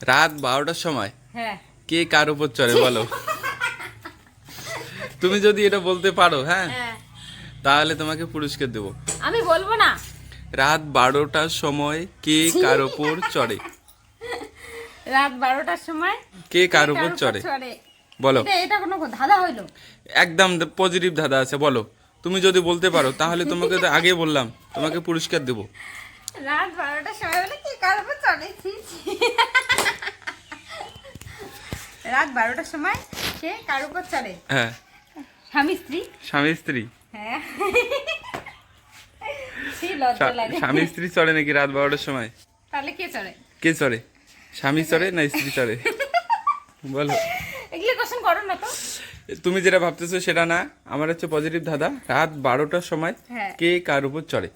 রাত 12টার সময় হ্যাঁ কে কার উপর চড়ে বলো? তুমি যদি এটা বলতে পারো, হ্যাঁ, হ্যাঁ তাহলে তোমাকে পুরস্কার দেবো। আমি বলবো না। রাত 12টার সময় কে কার উপর চড়ে? রাত 12টার সময় কে কার উপর চড়ে বলো? এটা কোনো ধাঁধা হইলো? একদম পজিটিভ ধাঁধা আছে, বলো। তুমি যদি বলতে পারো তাহলে তোমাকে তো আগে বললাম তোমাকে পুরস্কার দেবো। রাত 12টার সময় বলে কে কার উপর চড়ে? ছি, ছি। রাত 12টার সময় কে কার উপর চড়ে? হ্যাঁ, স্বামী স্ত্রী। স্বামী স্ত্রী। হ্যাঁ ছি, লজ্জা লাগে। স্বামী স্ত্রী চড়ে নাকি রাত 12টার সময়? তাহলে কে চড়ে? কে চড়ে? স্বামী চড়ে না স্ত্রী চড়ে বলো? এগুলো কোশ্চেন করো না তো। তুমি যেটা ভাবতেছো সেটা না, আমার হচ্ছে পজিটিভ ধাঁধা। রাত 12টার সময় হ্যাঁ। কে কার উপর চড়ে?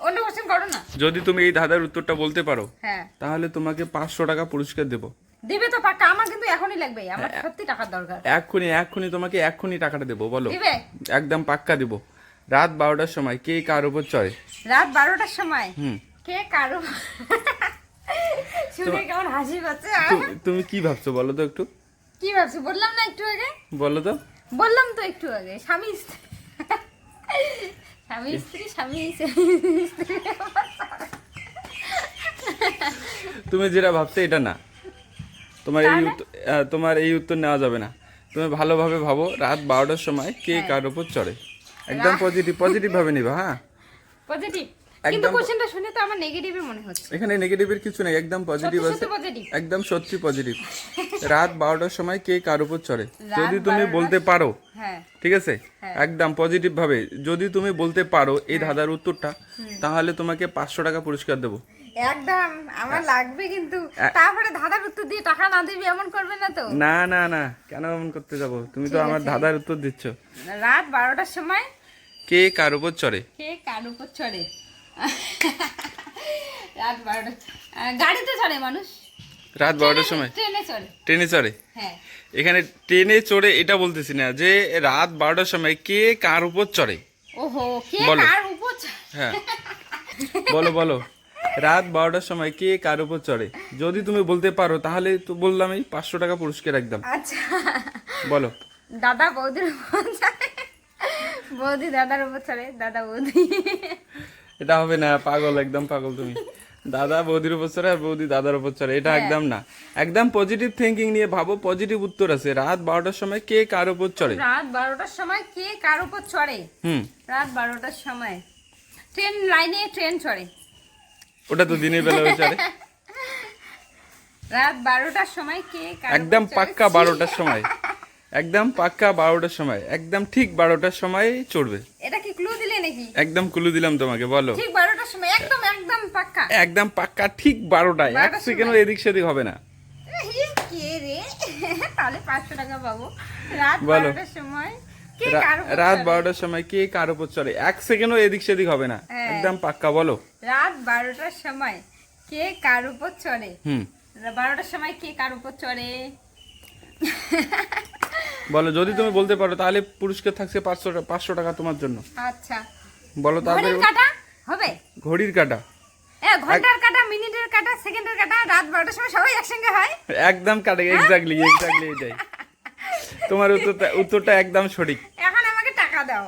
অন্য কোশ্চেন করো না। যদি তুমি এই ধাঁধার উত্তরটা বলতে পারো হ্যাঁ তাহলে তোমাকে 500 টাকা পুরস্কার দেবো। দিবে তো পাক্কা, আমার কিন্তু এখনই লাগবে, আমার সত্যি টাকার দরকার। এক্ষুনি তোমাকে এক্ষুনি টাকাটা দেবো, বলো। দিবে? একদম পাক্কা দেবো। রাত 12টার সময় কে কার উপর চড়ে? রাত 12টার সময় হুম। কে কারো শুনে কেমন হাসি পাচ্ছে। তুমি কি ভাবছো বলো তো একটু? কি ভাবছো? বললাম না একটু আগে, বলো তো। বললাম তো একটু আগে, স্বামী স্ত্রী। স্বামী স্ত্রী, স্বামী স্ত্রী। তুমি যেটা ভাবছো এটা না, তাহলে? তোমার এই উত্তর নেওয়া যাবে না। তুমি ভালোভাবে ভাবো, রাত 12টার সময় কে হ্যাঁ। কার উপর চড়ে। একদম পজিটিভ ভাবে নিবা, হ্যাঁ। পজিটিভ, কিন্তু একদম কোশ্চেনটা শুনে তো আমার নেগেটিভই মনে হচ্ছে। এখানে নেগেটিভের কিছু নেই, একদম পজিটিভ সত্যি আছে। সত্যি পজিটিভ। একদম সত্যি পজিটিভ। রাত 12টার সময় কে কার উপর চড়ে? রাত যদি তুমি 12টা বলতে পারো, হ্যাঁ ঠিক আছে, হ্যাঁ। একদম পজিটিভ ভাবে যদি তুমি বলতে পারো এই ধাঁধার উত্তরটা, তাহলে তোমাকে 500 টাকা পুরস্কার দেবো। একদম আমার লাগবে, কিন্তু তারপরে ধাঁধার উত্তর দিয়ে টাকা না দিবি এমন করবে না তো? না না না, কেন এমন করতে যাবো? তুমি তো ঠিক আমার আছে। ধাঁধার উত্তর দিচ্ছ। রাত 12টার সময় কে কার উপর চড়ে? কে কার উপর চড়ে? রাত 12টা গাড়িতে চড়ে মানুষ। রাত 12টার সময় ট্রেনে চড়ে। ট্রেনে চড়ে। হ্যাঁ এখানে ট্রেনে চড়ে এটা বলতেছি না, যে রাত 12টার সময় কে কার উপর চড়ে। ওহো, কে বলো। কার উপর হ্যাঁ, বলো বলো। রাত 12টার সময় কে কার উপর চড়ে? যদি তুমি বলতে পারো তাহলে তো বললাম এই 500 টাকা পুরস্কার একদম। আচ্ছা, বলো। দাদা বৌদির উপর চড়ে। বৌদি দাদার উপর চড়ে, দাদা বৌদি। এটা হবে না, পাগল, একদম পাগল তুমি। দাদা বৌদির উপর চড়ে আর বৌদি দাদার উপর চড়ে, এটা একদম না। একদম পজিটিভ থিঙ্কিং নিয়ে ভাবো, পজিটিভ উত্তর আছে। রাত 12টার সময় কে কার উপর চড়ে? রাত 12টার সময় কে কার উপর চড়ে? হুম। রাত 12টার সময় ট্রেন লাইনে ট্রেন চড়ে। ওটা তো দিনের বেলা হয়ে চড়ে। রাত 12টার সময় কে কার উপর একদম চড়ে? পাক্কা 12টার সময়, একদম পাক্কা 12টার সময়, একদম ঠিক 12টার সময় চড়বে। এটা কি ক্লু দিলে নাকি? একদম ক্লু দিলাম তোমাকে, বলো। ঠিক 12টার সময়, একদম একদম পাক্কা। একদম পাক্কা ঠিক 12টায়, 1 12টার সেকেন্ডও সময়। এদিক সেদিক হবে না। কে রে? তাহলে 500 টাকা পাবো। রাত বলো। 12টার সময় কে কার উপর রাত চড়ে? 12টার সময় কে কার উপর চড়ে? 1 সেকেন্ডও এদিক সেদিক হবে না, হ্যাঁ। একদম পাক্কা, বলো। রাত 12টার সময় কে কার উপর চড়ে? হুম, 12টার সময় কে কার উপর চড়ে? বলো। যদি তুমি বলতে পারো তাহলে পুরস্কার থাকছে 500 টাকা তোমার জন্য। আচ্ছা, বলো তাড়াতাড়ি। ঘড়ির কাঁটা হবে? ঘড়ির কাঁটা? ঘন্টার কাঁটা, মিনিটের কাঁটা, সেকেন্ডের কাঁটা, রাত 12টার সময় সবাই একসঙ্গে হয়। একদম কাটে, এক্স্যাক্টলি এটাই। তোমার উত্তরটা একদম সঠিক। এখন আমাকে টাকা দাও।